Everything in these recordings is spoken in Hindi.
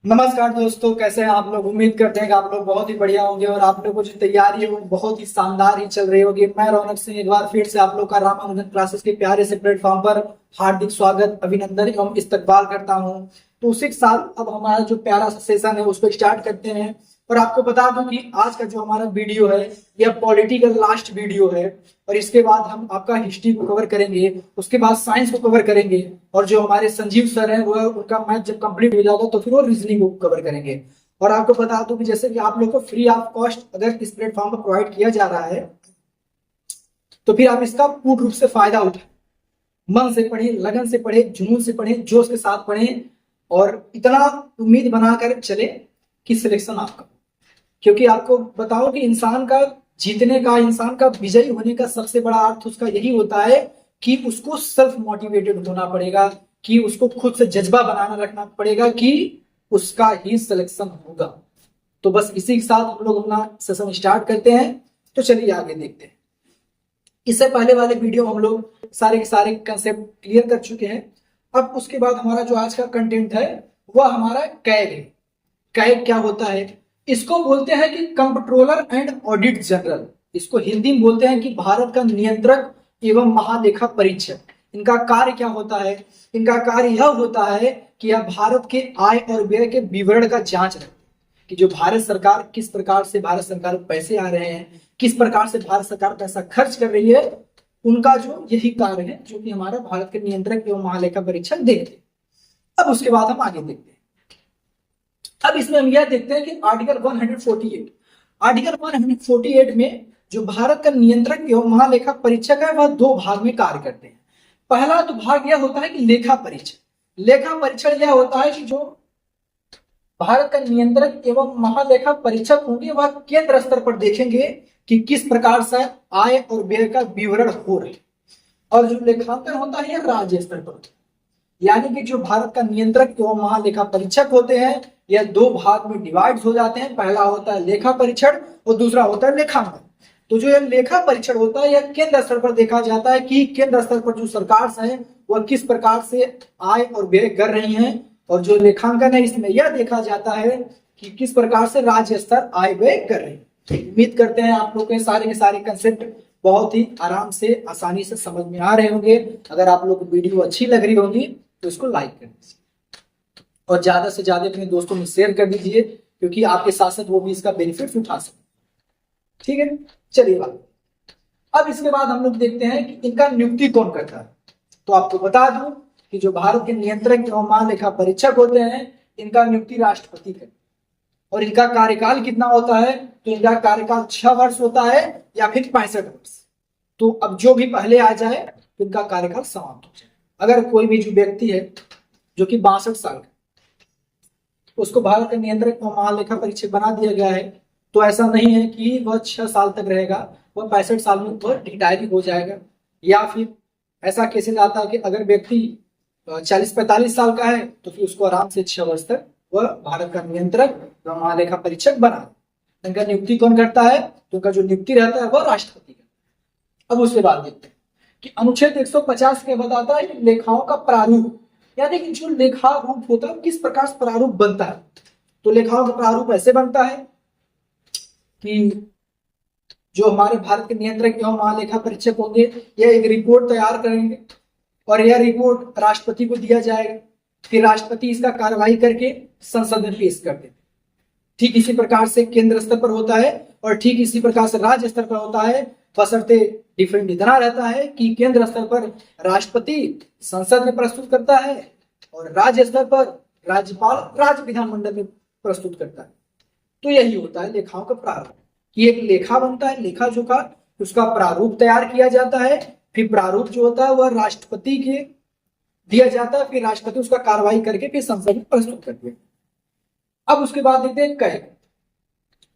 नमस्कार दोस्तों, कैसे हैं आप लोग। उम्मीद करते हैं कि आप लोग बहुत ही बढ़िया होंगे और आप लोगों की जो तैयारी है वो बहुत ही शानदार ही चल रही होगी। मैं रौनक सिंह एक बार फिर से आप लोग का रामानुजन क्लासेस के प्यारे से प्लेटफॉर्म पर हार्दिक स्वागत, अभिनंदन एवं इस्तकबाल करता हूं। तो उसी के साथ अब हमारा जो प्यारा सा सेशन है उसको स्टार्ट करते हैं। और आपको बता दूं कि आज का जो हमारा वीडियो है यह पॉलिटिकल लास्ट वीडियो है। और इसके बाद हम आपका हिस्ट्री को कवर करेंगे, उसके बाद साइंस को कवर करेंगे, और जो हमारे संजीव सर हैं वो उनका मैथ जब कंप्लीट हो जाएगा तो फिर वो रीजनिंग को कवर करेंगे। और आपको बता दूं कि जैसे कि आप लोग को फ्री ऑफ कॉस्ट अगर इस प्लेटफॉर्म पर प्रोवाइड किया जा रहा है तो फिर आप इसका पूर्ण रूप से फायदा उठाएं। मन से पढ़े, लगन से पढ़े, जुनून से पढ़े, जोश के साथ पढ़े और इतना उम्मीद बनाकर चले कि सिलेक्शन आपका। क्योंकि आपको बताओ कि इंसान का जीतने का, इंसान का विजयी होने का सबसे बड़ा अर्थ उसका यही होता है कि उसको सेल्फ मोटिवेटेड होना पड़ेगा, कि उसको खुद से जज्बा बनाना रखना पड़ेगा कि उसका ही सिलेक्शन होगा। तो बस इसी के साथ हम लोग अपना सेशन स्टार्ट करते हैं। तो चलिए आगे देखते हैं। इससे पहले वाले वीडियो हम लोग सारे के सारे कंसेप्ट क्लियर कर चुके हैं। अब उसके बाद हमारा जो आज का कंटेंट है वह हमारा कैग है। कैग क्या होता है? इसको बोलते हैं कि कंट्रोलर एंड ऑडिट जनरल। इसको हिंदी में बोलते हैं कि भारत का नियंत्रक एवं महालेखा परीक्षक। इनका कार्य क्या होता है? इनका कार्य यह होता है कि यह भारत के आय और व्यय के विवरण का जांच रखते हैं कि जो भारत सरकार, किस प्रकार से भारत सरकार पैसे आ रहे हैं, किस प्रकार से भारत सरकार पैसा खर्च कर रही है। उनका जो यही कार्य है जो कि हमारा भारत के नियंत्रक एवं महालेखा परीक्षक देखते हैं। अब उसके बाद हम आगे देखते हैं। अब इसमें हम यह देखते हैं कि आर्टिकल 148 में जो भारत का नियंत्रक एवं महालेखा परीक्षक है वह दो भाग में कार्य करते हैं। पहला तो भाग यह होता है कि लेखा परीक्षण। लेखा परीक्षण यह होता है कि जो भारत का नियंत्रक एवं महालेखा परीक्षक होंगे वह केंद्र स्तर पर देखेंगे कि किस प्रकार से आय और व्यय का विवरण हो रहा है। और जो लेखांकन होता है यह राज्य स्तर पर, यानी कि जो भारत का नियंत्रक एवं महालेखा परीक्षक होते हैं यह दो भाग में डिवाइड हो जाते हैं। पहला होता है लेखा परीक्षण और दूसरा होता है लेखांकन। तो जो यह लेखा परीक्षण होता है यह केंद्र स्तर पर देखा जाता है कि केंद्र स्तर पर जो सरकार है वह किस प्रकार से आय और व्यय कर रही हैं। और जो लेखांकन है इसमें यह देखा जाता है कि किस प्रकार से राज्य स्तर आय व्यय कर रही है। उम्मीद करते हैं आप लोग के सारे कंसेप्ट बहुत ही आराम से, आसानी से समझ में आ रहे होंगे। अगर आप लोग को वीडियो अच्छी लग रही होगी तो इसको लाइक कर दीजिए और ज्यादा से ज्यादा अपने दोस्तों में शेयर कर दीजिए, क्योंकि आपके साथ साथ वो भी इसका बेनिफिट उठा सकते। ठीक है, चलिए बात। अब इसके बाद हम लोग देखते हैं कि इनका नियुक्ति कौन करता है। तो आपको बता दूं कि जो भारत के नियंत्रक एवं महालेखा परीक्षक होते हैं इनका नियुक्ति राष्ट्रपति करते हैं। और इनका कार्यकाल कितना होता है? तो इनका कार्यकाल 6 वर्ष होता है या फिर 65 वर्ष। तो अब जो भी पहले आ जाए तो इनका कार्यकाल समाप्त हो जाए। अगर कोई भी जो व्यक्ति है जो कि 62 साल का, उसको भारत का नियंत्रक एवं महालेखा परीक्षक बना दिया गया है, तो ऐसा नहीं है कि वह 6 साल तक रहेगा, वह 65 साल में वह रिटायर हो जाएगा। या फिर ऐसा केसेस आता है कि अगर व्यक्ति 40-45 साल का है तो फिर उसको आराम से 6 वर्ष तक वह भारत का नियंत्रक एवं महालेखा परीक्षक बना। इनका नियुक्ति कौन करता है? तो उनका जो नियुक्ति रहता है वह राष्ट्रपति का। अब उसके बाद देखते हैं कि अनुच्छेद 150 के बताता है कि लेखाओं का प्रारूप, यानी कि जो लेखा रूप होता है किस प्रकार से प्रारूप बनता है। तो लेखाओं का प्रारूप ऐसे बनता है कि जो हमारे भारत के नियंत्रक एवं महालेखा परीक्षक होंगे यह एक रिपोर्ट तैयार करेंगे और यह रिपोर्ट राष्ट्रपति को दिया जाएगा। फिर राष्ट्रपति इसका कार्रवाई करके संसद में पेश करते हैं। ठीक इसी प्रकार से केंद्र स्तर पर होता है और ठीक इसी प्रकार से राज्य स्तर पर होता है। बशर्ते डिफरेंट इतना रहता है कि केंद्र स्तर पर राष्ट्रपति संसद में प्रस्तुत करता है और राज्य स्तर पर राज्यपाल राज्य विधानमंडल में प्रस्तुत करता है। तो यही होता है लेखाओं का प्रारूप, कि एक लेखा बनता है, लेखा जोखा, उसका प्रारूप तैयार किया जाता है। फिर प्रारूप जो होता है वह राष्ट्रपति के दिया जाता है, फिर राष्ट्रपति उसका कार्रवाई करके फिर संसद में प्रस्तुत करते हैं। अब उसके बाद देखते हैं कैग।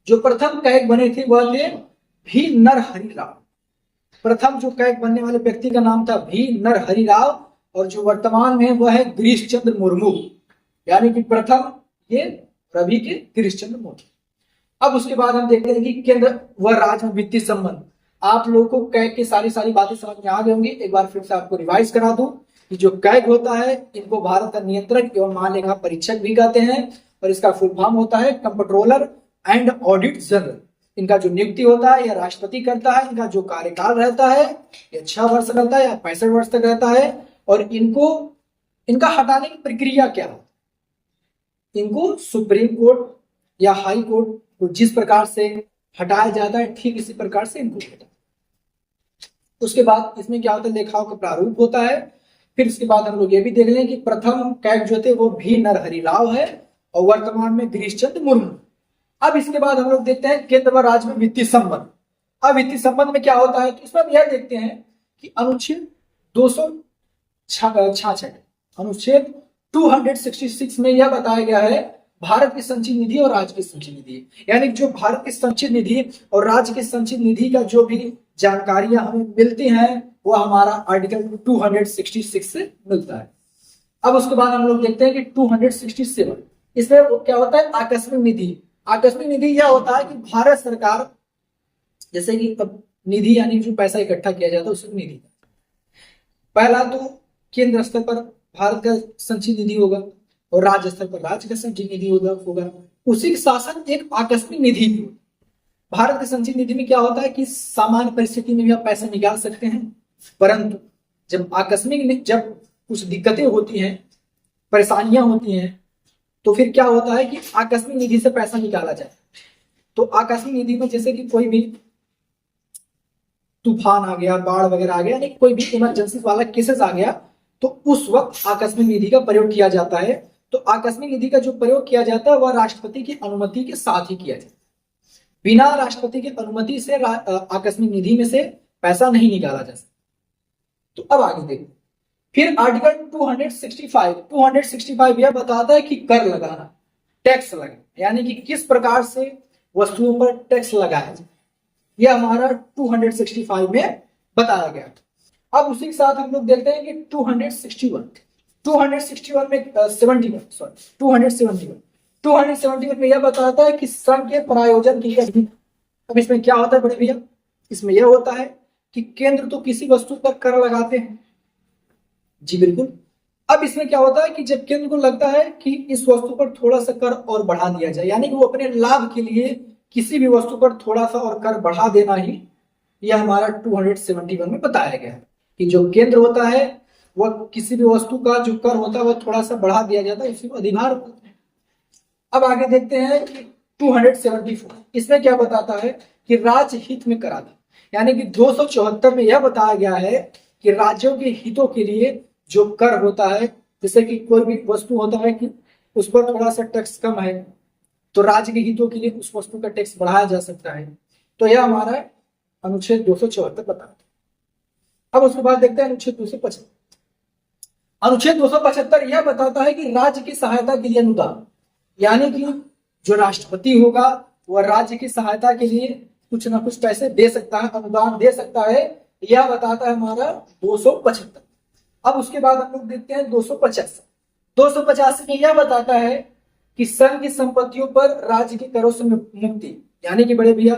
जो प्रथम कैग बने थे वह थे भी नरहरि राव। प्रथम जो कैग बनने वाले व्यक्ति का नाम था भी नरहरि राव, और जो वर्तमान में वह है गिरीश चंद्र मुर्मू, यानी कि प्रथम ये रवि के गिरीश चंद्र मुर्मू। अब उसके बाद हम देखते हैं कि केंद्र व राज्य में वित्तीय संबंध। आप लोगों को कैग की सारी बातें समझ में आ गई होंगी। एक बार फिर से आपको रिवाइज करा दूं कि जो कैग होता है इनको भारत का नियंत्रक एवं महालेखा परीक्षक भी कहते हैं। और इसका फुल फॉर्म होता है कंप्ट्रोलर एंड ऑडिट जनरल। इनका जो नियुक्ति होता है यह राष्ट्रपति करता है। इनका जो कार्यकाल रहता है यह 6 वर्ष रहता है या 65 वर्ष तक रहता है। और इनका हटाने की प्रक्रिया क्या है? इनको सुप्रीम कोर्ट या हाई कोर्ट को जिस प्रकार से हटाया जाता है ठीक इसी प्रकार से इनको हटाया। उसके बाद इसमें क्या होता है, लेखाओं का प्रारूप होता है। फिर इसके बाद हम लोग ये भी देख लें कि प्रथम कैग जो थे वो भी नरहरि राव है और वर्तमान में गिरीश चंद्र मुर्मू। अब इसके बाद हम लोग देखते हैं केंद्र व राज्य में वित्तीय संबंध। अब वित्तीय संबंध में क्या होता है, तो इसमें हम यह देखते हैं कि अनुच्छेद 266 अनुच्छेद 266 में यह बताया गया है भारत की संचित निधि और राज्य की संचित निधि, यानी जो भारत की संचित निधि और राज्य की संचित निधि का जो भी जानकारियां हमें मिलती हैं वो हमारा आर्टिकल 266 से मिलता है। अब उसके बाद हम लोग देखते हैं कि 267 इसमें क्या होता है, आकस्मिक निधि। आकस्मिक निधि यह होता है कि भारत सरकार जैसे कि निधि यानी जो पैसा इकट्ठा किया जाता है उसको निधि। पहला तो केंद्र स्तर पर भारत का संचित निधि होगा और राज्य स्तर पर राज्य का संचित निधि होगा। उसी के शासन एक आकस्मिक निधि भी होगा। भारत के संचित निधि में क्या होता है कि सामान्य परिस्थिति में भी आप पैसा निकाल सकते हैं, परंतु जब आकस्मिक जब कुछ दिक्कतें होती हैं, परेशानियां होती हैं, तो फिर क्या होता है कि आकस्मिक निधि से पैसा निकाला जाए। तो आकस्मिक निधि में जैसे कि कोई भी तूफान आ गया, बाढ़ वगैरह आ गया, यानी कोई भी इमरजेंसी वाला केसेस आ गया, तो उस वक्त आकस्मिक निधि का प्रयोग किया जाता है। तो आकस्मिक निधि का जो प्रयोग किया जाता है वह राष्ट्रपति की अनुमति के साथ ही किया जाता है। बिना राष्ट्रपति की अनुमति से आकस्मिक निधि में से पैसा नहीं निकाला जा सकता। तो अब आगे देखो, फिर आर्टिकल 265 यह बताता है कि कर लगाना, टैक्स लगाना, यानी कि किस प्रकार से वस्तुओं पर टैक्स लगाया जाए, यह हमारा 265 में बताया गया। अब उसी के साथ हम लोग देखते हैं कि 261 में 271 में यह बताता है कि संघ के प्रायोजन की। अब इसमें क्या होता है बड़े भैया, इसमें यह होता है कि केंद्र तो किसी वस्तु पर कर लगाते हैं, जी बिल्कुल। अब इसमें क्या होता है कि जब केंद्र को लगता है कि इस वस्तु पर थोड़ा सा कर और बढ़ा दिया जाए, यानी कि वो अपने लाभ के लिए किसी भी वस्तु पर थोड़ा सा और कर बढ़ा देना ही, यह हमारा 271 में बताया गया है कि जो केंद्र होता है वह किसी भी वस्तु का जो कर होता है वह थोड़ा सा बढ़ा दिया जाता है, इसी को अधिभार बोलते हैं। अब आगे देखते हैं कि 274 इसमें क्या बताता है कि राज्य हित में कराधान, यानी कि 274 में यह बताया गया है कि राज्यों के हितों के लिए जो कर होता है, जैसे कि कोई भी वस्तु होता है कि उस पर थोड़ा सा टैक्स कम है तो राज्य के हितों के लिए उस वस्तु का टैक्स बढ़ाया जा सकता है। तो यह हमारा अनुच्छेद 274 बताता है। अब उसके बाद देखते हैं अनुच्छेद 275। अनुच्छेद 275 यह बताता है कि राज्य की सहायता के लिए अनुदान, यानी कि जो राष्ट्रपति होगा वह राज्य की सहायता के लिए कुछ ना कुछ पैसे दे सकता है, अनुदान दे सकता है, यह बताता है हमारा 275। अब उसके बाद हम लोग देखते हैं 285 में यह बताता है कि संघ की संपत्तियों पर राज्य के करों से मुक्ति, यानी कि बड़े भैया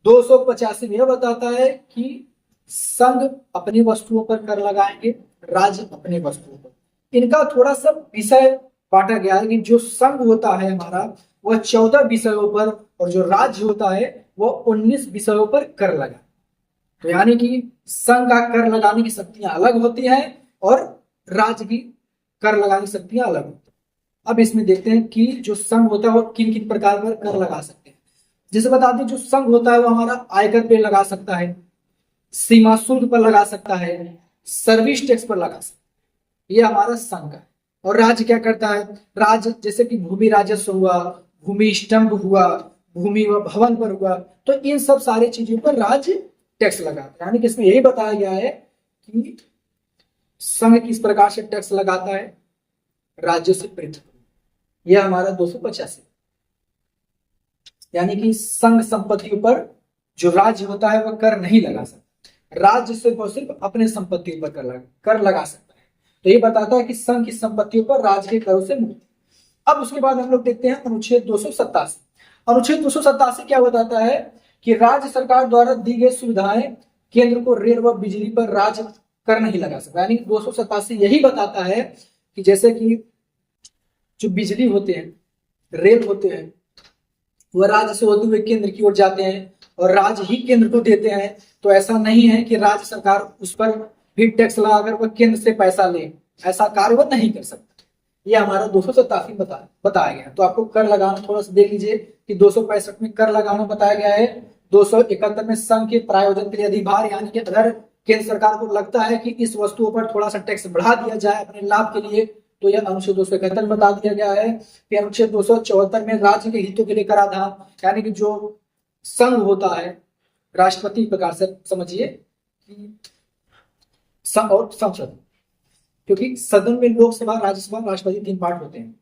285 में यह बताता है कि संघ अपनी वस्तुओं पर कर लगाएंगे, राज्य अपने वस्तुओं पर। इनका थोड़ा सा विषय बांटा गया है कि जो संघ होता है हमारा वह 14 विषयों पर और जो राज्य होता है वह 19 विषयों पर कर लगा। तो यानी कि संघ का कर लगाने की शक्तियां अलग होती हैं और राज्य की कर लगाने की शक्तियां अलग होती हैं। अब इसमें देखते हैं कि जो संघ होता है वो किन किन प्रकार पर कर लगा सकते हैं। जैसे बता दें, जो संघ होता है वो हमारा आयकर पे लगा सकता है, सीमा शुल्क पर लगा सकता है, सर्विस टैक्स पर लगा सकता है, ये हमारा संघ है। और राज्य क्या करता है, राज्य जैसे कि भूमि राजस्व हुआ, भूमि स्टम्प हुआ, भूमि व भवन पर हुआ, तो इन सब सारी चीजों पर राज्य टैक्स लगाता है। यानी कि इसमें यही बताया गया है कि संघ किस प्रकार से टैक्स लगाता है राज्य से पृथक। यह हमारा 285, यानी कि संघ संपत्तियों पर जो राज्य होता है वह कर नहीं लगा सकता, राज्य सिर्फ अपने संपत्तियों पर कर लगा सकता है। तो ये बताता है कि संघ की संपत्तियों पर राज्य के करों से मुक्त। अब उसके बाद हम लोग देखते हैं अनुच्छेद 287। अनुच्छेद 287 क्या बताता है कि राज्य सरकार द्वारा दी गई सुविधाएं केंद्र को रेल व बिजली पर राज्य कर नहीं लगा सकता। यानी 287 यही बताता है कि जैसे कि जो बिजली होते हैं रेल होते हैं वह राज्य से होते हुए केंद्र की ओर जाते हैं और राज्य ही केंद्र को देते हैं। तो ऐसा नहीं है कि राज्य सरकार उस पर भी टैक्स लगाकर वह केंद्र से पैसा ले, ऐसा कार्य वह नहीं कर सकता। ये हमारा 287 बताया गया है। तो आपको कर लगाना थोड़ा सा देख लीजिए कि 265 में कर लगाना बताया गया है, 271 में संघ के प्रायोजन के लिए अधिभार, यानी कि अगर केंद्र सरकार को लगता है कि इस वस्तुओं पर थोड़ा सा टैक्स बढ़ा दिया जाए अपने लाभ के लिए, तो यह अनुच्छेद 271 में बता दिया गया है। फिर अनुच्छेद 274 में राज्य के हितों के लिए कराधान, यानी कि जो संघ होता है, राष्ट्रपति प्रकार से समझिए और संसद, क्योंकि सदन में लोकसभा, राज्यसभा, राष्ट्रपति 3 पार्ट होते हैं।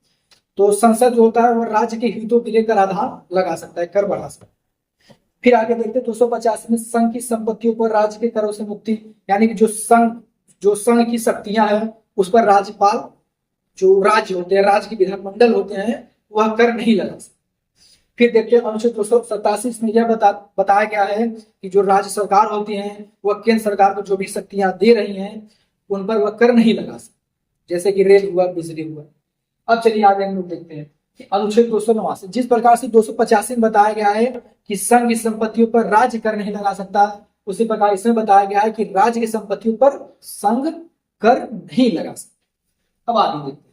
तो संसद जो होता है वो राज्य के हितों के लिए कराधान लगा सकता है, कर बढ़ा सकता है। फिर आगे देखते हैं 285 में संघ की संपत्तियों पर राज्य के करों से मुक्ति, यानी कि जो संघ की शक्तियां हैं उस पर राज्यपाल, जो राज्य होते हैं, राज्य के विधानमंडल होते हैं, वह कर नहीं लगा सकते। फिर देखते हैं अनुच्छेद 287 में यह बताया गया है कि जो राज्य सरकार होती है वह केंद्र सरकार को जो भी शक्तियां दे रही हैं उन पर वह कर नहीं लगा सकते, जैसे कि रेल हुआ, बिजली हुआ। अब चलिए आगे हम लोग देखते हैं कि अनुच्छेद 289, जिस प्रकार से 285 में बताया गया है कि संघ की संपत्तियों पर राज्य कर नहीं लगा सकता, उसी प्रकार इसमें बताया गया है कि राज्य की संपत्तियों पर संघ कर नहीं लगा सकता। अब आगे देखते हैं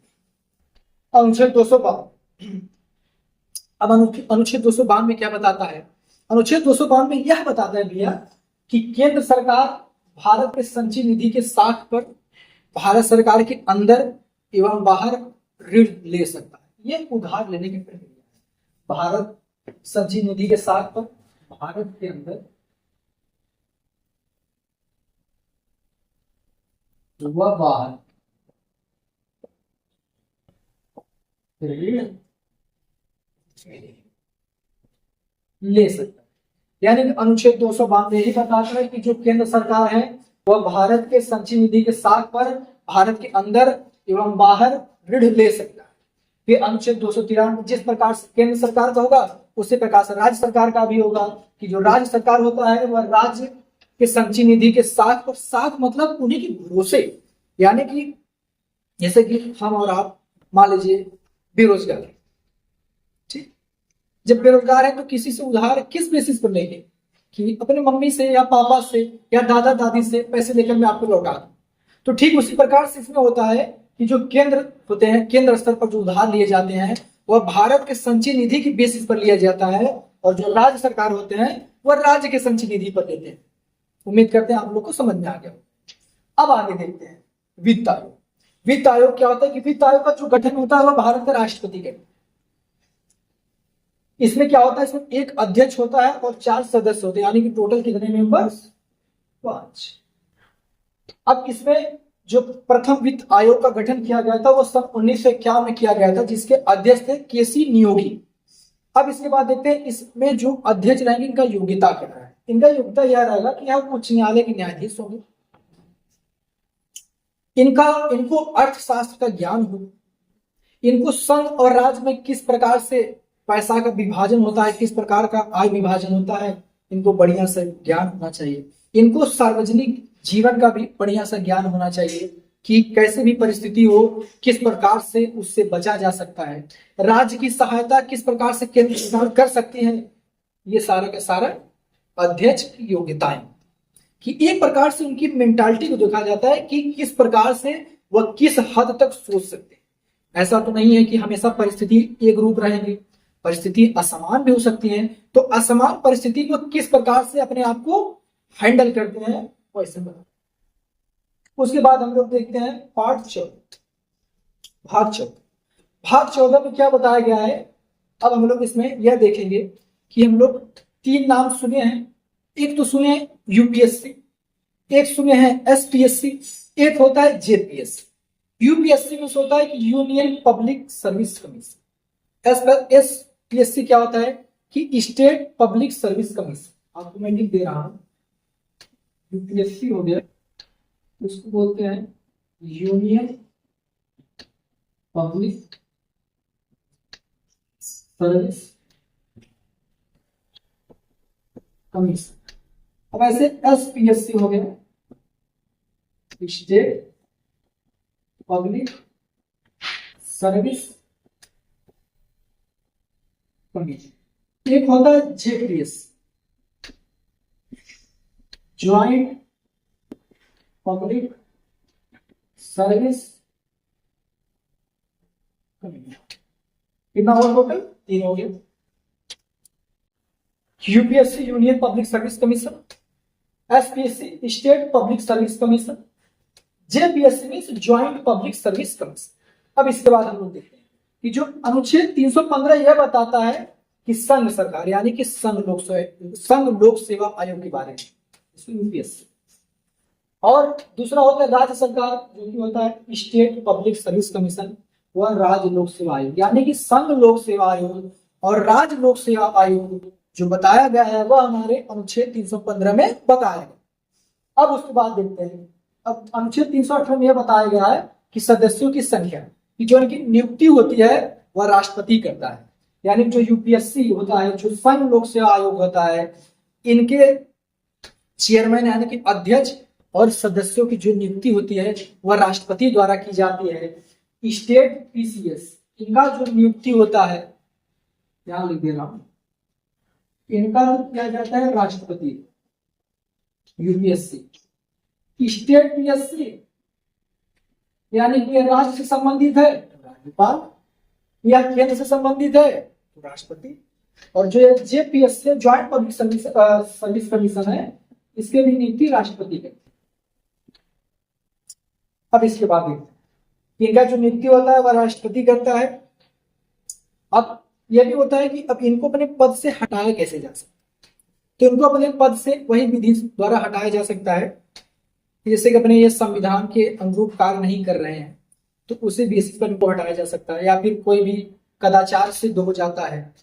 अनुच्छेद 252। अब अनुच्छेद 252 में क्या बताता है? अनुच्छेद 252 में यह बताता है भैया कि केंद्र सरकार भारत के संचयी निधि के साख पर भारत सरकार के अंदर एवं बाहर ऋण ले सकता है। यह उधार लेने की प्रक्रिया है। भारत संचयी निधि के साख पर भारत के अंदर व बाहर ऋण ले सकता है। यानी अनुच्छेद 252 यही बताता है कि जो केंद्र सरकार है वह भारत के संचयी निधि के साख पर भारत के अंदर एवं बाहर ऋण ले सकता है। फिर अनुच्छेद 293 जिस प्रकार से केंद्र सरकार का होगा उसी प्रकार से राज्य सरकार का भी होगा कि जो राज्य सरकार होता है वह राज्य के संचयी निधि के साख पर, साख मतलब उन्हीं के भरोसे, यानी कि जैसे कि हम और आप मान लीजिए बेरोजगार, ठीक, जब बेरोजगार है तो किसी से उधार किस बेसिस पर लेंगे कि अपने मम्मी से या पापा से या दादा दादी से पैसे लेकर मैं आपको लौटा दूं। तो ठीक उसी प्रकार से इसमें होता है कि जो केंद्र होते हैं, केंद्र स्तर पर जो उधार लिए जाते हैं वह भारत के संचयी निधि की बेसिस पर लिया जाता है और जो राज्य सरकार होते हैं वह राज्य के संचयी निधि पर देते हैं। उम्मीद करते हैं आप लोग को समझ में आ गया। अब आगे देखते हैं वित्त आयोग। वित्त आयोग क्या होता है कि वित्त आयोग का जो गठन होता है वह भारत का राष्ट्रपति का। इसमें क्या होता है, इसमें एक अध्यक्ष होता है और 4 सदस्य होते हैं, यानी कि टोटल कितने मेंबर्स? 5। अब इसमें जो प्रथम वित्त आयोग का गठन किया गया था वो सन 1951 में किया गया था, जिसके अध्यक्ष थे केसी नियोगी। अब इसके बाद देखते हैं इसमें जो अध्यक्ष रहेंगे इनका योग्यता क्या है। इनका योग्यता यह रहेगा कि आप उच्च न्यायालय के न्यायाधीश होंगे, इनको अर्थशास्त्र का ज्ञान हो, इनको संघ और राज्य में किस प्रकार से पैसा का विभाजन होता है, किस प्रकार का आय विभाजन होता है, इनको बढ़िया से ज्ञान होना चाहिए। इनको सार्वजनिक जीवन का भी बढ़िया सा ज्ञान होना चाहिए कि कैसे भी परिस्थिति हो किस प्रकार से उससे बचा जा सकता है, राज्य की सहायता किस प्रकार से केंद्र सरकार कर सकती है। ये सारा का सारा अध्यक्ष की योग्यताएं कि एक प्रकार से उनकी मेंटालिटी को देखा जाता है कि किस प्रकार से वह किस हद तक सोच सकते हैं। ऐसा तो नहीं है कि हमेशा परिस्थिति एक रूप रहेंगे, परिस्थिति असमान भी हो सकती है। तो असमान परिस्थिति को किस प्रकार से अपने आप को हैंडल करते हैं वैसे बता। उसके बाद हम लोग देखते हैं पार्ट 14, भाग 14। भाग 14 में क्या बताया गया है? अब हम लोग इसमें यह देखेंगे कि हम लोग 3 नाम सुने हैं। एक तो सुने यूपीएससी, एक सुने हैं एसपीएससी, एक होता है जेपीएससी। यूपीएससी में होता है कि union public service commission. SPSC क्या होता है कि स्टेट पब्लिक सर्विस कमीशन। आपको मैं लिख दे रहा हूं, यूपीएससी हो गया, उसको बोलते हैं यूनियन पब्लिक सर्विस कमीशन। अब ऐसे एसपीएससी हो गया, स्टेट पब्लिक सर्विस कमीशन। एक होता है JPS, joint public service commission. कितना हुआ टोटल? 3 हो गया। UPSC union public service commission, SPSC state public service commission, JPSC means joint public service commission. अब इसके बाद हम लोग देखते हैं कि जो अनुच्छेद 315 यह बताता है कि संघ सरकार यानी कि संघ लोक सेवा आयोग के बारे में, यूपीएससी। और दूसरा होता है राज्य सरकार, जो कि होता है स्टेट पब्लिक सर्विस कमीशन, वह राज्य लोक सेवा आयोग, यानी कि संघ लोक सेवा आयोग और राज्य लोक सेवा आयोग जो बताया गया है वह हमारे अनुच्छेद 315 में बताया गया। अब उसके बाद देखते हैं, अब अनुच्छेद 318 में यह बताया गया है कि सदस्यों की संख्या की जो इनकी नियुक्ति होती है वह राष्ट्रपति करता है। यानी जो यूपीएससी होता है, जो संघ लोक सेवा आयोग होता है, इनके चेयरमैन यानी कि अध्यक्ष और सदस्यों की जो नियुक्ति होती है वह राष्ट्रपति द्वारा की जाती है। स्टेट पीसीएस, इनका जो नियुक्ति होता है, यहां लिख दे रहा हूं, इनका किया जाता है राष्ट्रपति। यूपीएससी स्टेट पीएससी यानी कि राज्य से संबंधित है राज्यपाल, या केंद्र से संबंधित है तो राष्ट्रपति। और जो JPSC joint public service commission है, इसके भी नियुक्ति राष्ट्रपति करती है। अब इसके बाद इनका जो नियुक्ति होता है वह राष्ट्रपति करता है। अब यह भी होता है कि अब इनको अपने पद से हटाया कैसे जा सकता है, तो इनको अपने पद से वही विधि द्वारा हटाया जा सकता है। जैसे कि अपने ये संविधान के अनुरूप कार्य नहीं कर रहे हैं तो उसी बेसिस पर इनको हटाया जा सकता है, या फिर कोई भी कदाचार सिद्ध हो जाता है।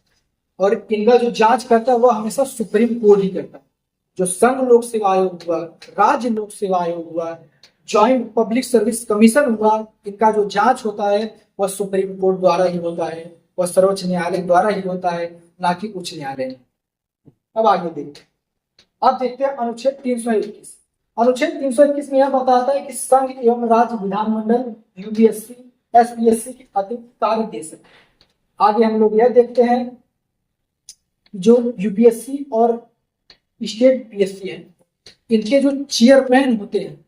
और इनका जो जांच करता है वह हमेशा सुप्रीम कोर्ट ही करता है। जो संघ लोक सेवा आयोग हुआ, राज्य लोक सेवा आयोग हुआ, ज्वाइंट पब्लिक सर्विस कमीशन हुआ, इनका जो जांच होता है वह सुप्रीम कोर्ट द्वारा ही होता है, वह सर्वोच्च न्यायालय द्वारा ही होता है, ना कि उच्च न्यायालय। अब आगे देखते हैं, अब देखते हैं अनुच्छेद 321। अनुच्छेद 321 में यह बताता है कि संघ एवं राज्य विधानमंडल यूपीएससी एसपीएससी के अतिरिक्त कार्य दे सकते। आगे हम लोग यह देखते हैं जो यूपीएससी और स्टेट पीएससी है, इनके जो चेयरमैन होते हैं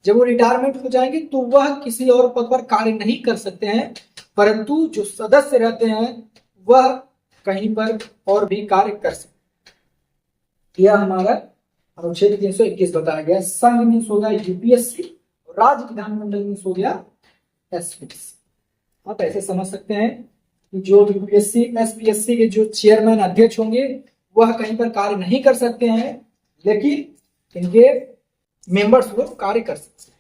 जब वो रिटायरमेंट हो जाएंगे तो वह किसी और पद पर कार्य नहीं कर सकते हैं, परंतु जो सदस्य रहते हैं वह कहीं पर और भी कार्य कर सकते। यह हमारा अनुच्छेद 321 बताया गया। संघ मीन्स हो गया यूपीएससी, राज्य विधानमंडल मीन्स हो गया एसपीएससी। आप ऐसे समझ सकते हैं कि जो यूपीएससी एसपीएससी के जो चेयरमैन अध्यक्ष होंगे वह कहीं पर कार्य नहीं कर सकते हैं, लेकिन इनके मेंबर्स वो कार्य कर सकते हैं।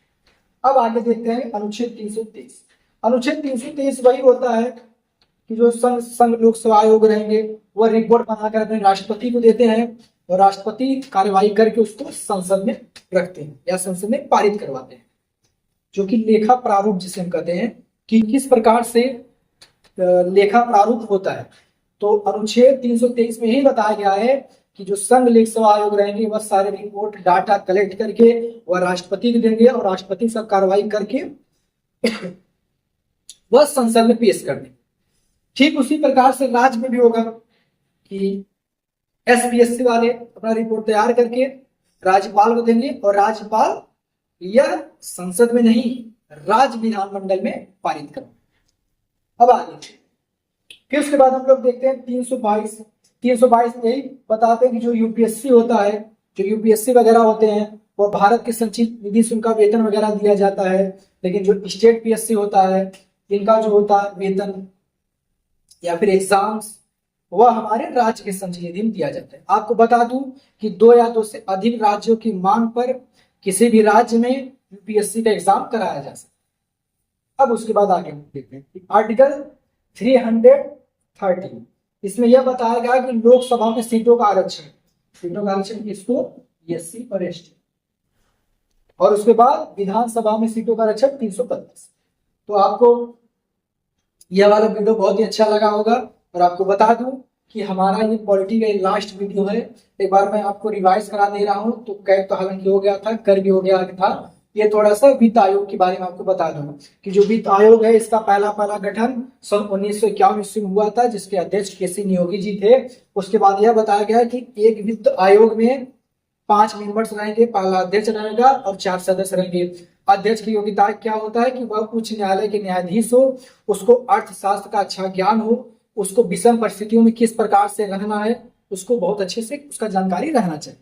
अब आगे देखते हैं अनुच्छेद 323। अनुच्छेद 323 वही होता है कि जो संघ लोक सेवा आयोग रहेंगे वह रिपोर्ट बनाकर अपने राष्ट्रपति को देते हैं और राष्ट्रपति कार्यवाही करके उसको संसद में रखते हैं या संसद में पारित करवाते हैं, जो कि लेखा प्रारूप जिसे हम कहते हैं कि किस प्रकार से लेखा प्रारूप होता है। तो अनुच्छेद 323 में यही बताया गया है कि जो संघ लोक सेवा आयोग रहेंगे वह सारे रिपोर्ट डाटा कलेक्ट करके वह राष्ट्रपति को देंगे और राष्ट्रपति सब कार्रवाई करके वह संसद में पेश कर देंगे। ठीक उसी प्रकार से राज्य में भी होगा कि एसपीएससी वाले अपना रिपोर्ट तैयार करके राज्यपाल को देंगे और राज्यपाल यह संसद में नहीं राज्य विधानमंडल में पारित करेंगे। अब आगे फिर उसके बाद हम लोग देखते हैं 322 में यही बताते हैं कि जो यूपीएससी होता है, जो यूपीएससी वगैरह होते हैं वो भारत के संचित निधि से उनका वेतन वगैरह दिया जाता है, लेकिन जो स्टेट पीएससी होता है इनका जो होता है वेतन या फिर एग्जाम्स वह हमारे राज्य के संचित निधि में दिया जाता है। आपको बता दूं कि 2 या 2 से अधिक राज्यों की मांग पर किसी भी राज्य में यूपीएससी का एग्जाम कराया जा सकता है। अब उसके बाद आगे देखते हैं आर्टिकल 330, इसमें यह बताया गया कि लोकसभा में सीटों का आरक्षण किसको? एससी और एसटी। और उसके बाद विधानसभा में सीटों का आरक्षण 332। तो आपको यह वाला वीडियो बहुत ही अच्छा लगा होगा। और आपको बता दूं कि हमारा ये पॉलिटी का लास्ट वीडियो है, एक बार मैं आपको रिवाइज करा दे रहा हूं। तो कैब तो हालांकि हो गया था, कर भी हो गया था, ये थोड़ा सा वित्त आयोग के बारे में आपको बता दूं कि जो वित्त आयोग है इसका पहला गठन सन 1951 ईस्वी में हुआ था, जिसके अध्यक्ष केसी नियोगी जी थे। उसके बाद यह बताया गया कि एक वित्त आयोग में 5 मेंबर्स रहेंगे, पहला अध्यक्ष रहेगा और 4 सदस्य रहेंगे। अध्यक्ष की योग्यता क्या होता है कि वह उच्च न्यायालय के न्यायाधीश हो, उसको अर्थशास्त्र का अच्छा ज्ञान हो, उसको विषम परिस्थितियों में किस प्रकार से रहना है उसको बहुत अच्छे से उसका जानकारी रहना चाहिए।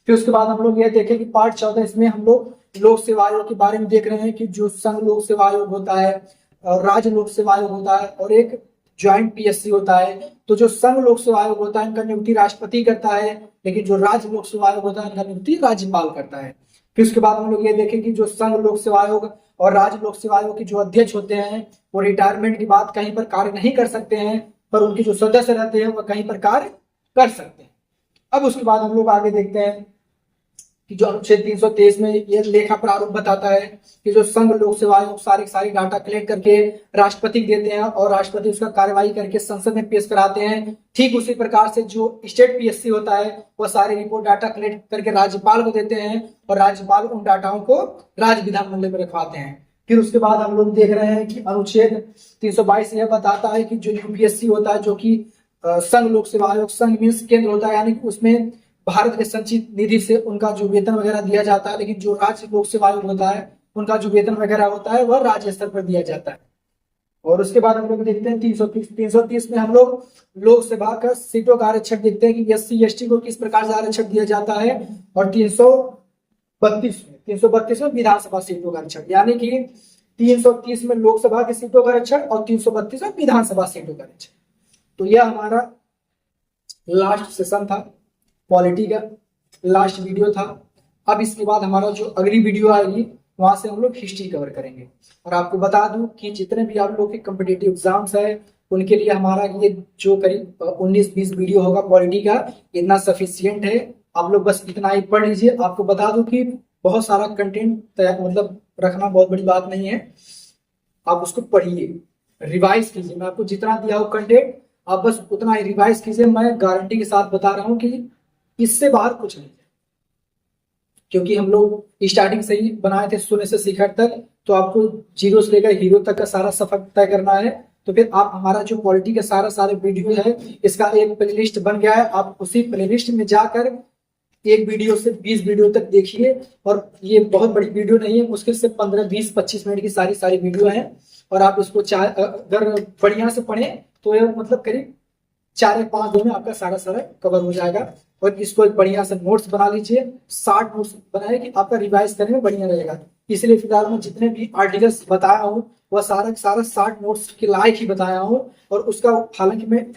फिर उसके बाद हम लोग ये देखें कि पार्ट 14 इसमें हम लोग लोक सेवा आयोग के बारे में देख रहे हैं कि जो संघ लोक सेवा आयोग होता है और राज्य लोक सेवा आयोग होता है और एक ज्वाइंट पीएससी होता है। तो जो संघ लोक सेवा आयोग होता है इनका नियुक्ति राष्ट्रपति करता है, लेकिन जो राज्य लोक सेवा आयोग होता है इनका नियुक्ति राज्यपाल करता है। फिर उसके बाद हम लोग ये देखें कि जो संघ लोक सेवा आयोग और राज्य लोक सेवा आयोग के जो अध्यक्ष होते हैं वो रिटायरमेंट के बाद कहीं पर कार्य नहीं कर सकते हैं, पर उनके जो सदस्य रहते हैं वो कहीं पर कार्य कर सकते हैं। अब उसके बाद हम लोग आगे देखते हैं कि जो अनुच्छेद 323 में ये लेखा प्रारूप बताता है कि जो संघ लोक सेवा आयोग सारी डाटा कलेक्ट करके राष्ट्रपति को देते हैं और राष्ट्रपति उसका कार्यवाही करके संसद में पेश कराते हैं। ठीक उसी प्रकार से जो स्टेट पीएससी होता है वह सारी रिपोर्ट डाटा कलेक्ट करके राज्यपाल को देते हैं और राज्यपाल उन डाटाओं को राज्य विधानमंडल में रखवाते हैं। फिर उसके बाद हम लोग देख रहे हैं कि अनुच्छेद 322 यह बताता है कि जो यूपीएससी होता है जो कि संघ लोक सेवा आयोग, संघ मीन्स केंद्र होता है, यानी कि उसमें भारत के संचित निधि से उनका जो वेतन वगैरह दिया जाता है, लेकिन जो राज्य लोक सेवा आयोग होता है उनका जो वेतन वगैरह होता है वह राज्य स्तर पर दिया जाता है। और उसके बाद हम लोग देखते हैं 330 में हम लोग लोकसभा का सीटों का आरक्षण देखते हैं कि एससी एसटी को किस प्रकार से आरक्षण दिया जाता है। और 332 में विधानसभा सीटों का आरक्षण, यानी कि 330 में लोकसभा की सीटों का आरक्षण और 332 में विधानसभा सीटों का आरक्षण। तो यह हमारा लास्ट सेशन था, पॉलिटी का लास्ट वीडियो था। अब इसके बाद हमारा जो अगली वीडियो आएगी वहां से हम लोग हिस्ट्री कवर करेंगे। और आपको बता दूं कि जितने भी आप लोग के कॉम्पिटिटिव एग्जाम्स है उनके लिए हमारा ये जो करीब 19-20 वीडियो होगा पॉलिटी का, इतना सफिशियंट है। आप लोग बस इतना ही पढ़ लीजिए। आपको बता दूं कि बहुत सारा कंटेंट तैयार मतलब रखना बहुत बड़ी बात नहीं है, आप उसको पढ़िए, रिवाइज कीजिए। मैं आपको जितना दिया हो कंटेंट आप बस उतना ही रिवाइज कीजिए। मैं गारंटी के साथ बता रहा हूं कि इससे बाहर कुछ नहीं है, क्योंकि हम लोग स्टार्टिंग से ही बनाए थे शून्य से शिखर तक, तो आपको जीरो से लेकर हीरो तक का सारा सफर तय करना है। तो फिर आप हमारा जो पॉलिटी का सारे वीडियो है इसका एक प्लेलिस्ट बन गया है, आप उसी प्लेलिस्ट में जाकर एक वीडियो से 20 वीडियो तक देखिए। और ये बहुत बड़ी वीडियो नहीं है, मुश्किल से 15, 20, 25 मिनट की सारी वीडियो है। और आप इसको अगर बढ़िया से पढ़े तो ये मतलब करीब 4 या 5 दिन में आपका सारा कवर हो जाएगा। और इसको एक बढ़िया से नोट्स बना लीजिए, 60 नोट्स बनाए कि आपका रिवाइज करने में बढ़िया रहेगा। इसलिए फिलहाल मैं जितने भी आर्टिकल्स बताया हूँ वह सारा 60 नोट्स के लायक ही बताया हूँ। और उसका हालांकि मैं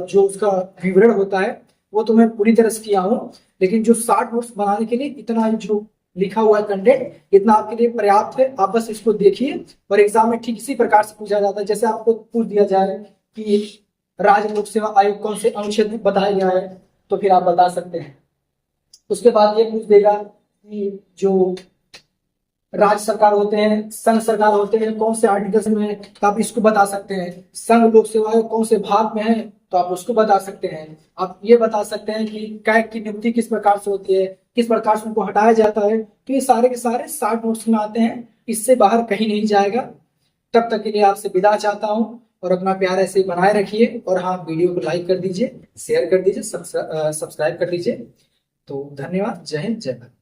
जो उसका विवरण होता है वो तो मैं पूरी तरह से किया हूँ, लेकिन जो 60 नोट्स बनाने के लिए इतना जो लिखा हुआ है कंटेंट इतना आपके लिए पर्याप्त है। आप बस इसको देखिए और एग्जाम में ठीक इसी प्रकार से पूछा जाता है। जैसे आपको पूछ दिया जाए कि राज्य लोक सेवा आयोग कौन से अनुच्छेद में बताया गया है तो फिर आप बता सकते हैं। उसके बाद ये पूछ देगा कि जो राज्य सरकार होते हैं, संघ सरकार होते हैं, कौन से आर्टिकल्स में है तो आप इसको बता सकते हैं। संघ लोक सेवा आयोग कौन से भाग में है तो आप उसको बता सकते हैं। आप ये बता सकते हैं कि कैग की नियुक्ति किस प्रकार से होती है, किस प्रकार से उनको हटाया जाता है। तो ये सारे के सारे 60 नोट्स में आते हैं, इससे बाहर कहीं नहीं जाएगा। तब तक के लिए आपसे विदा चाहता हूँ और अपना प्यार ऐसे ही बनाए रखिए। और हाँ, वीडियो को लाइक कर दीजिए, शेयर कर दीजिए, सब्सक्राइब कर दीजिए। तो धन्यवाद, जय हिंद, जय भारत।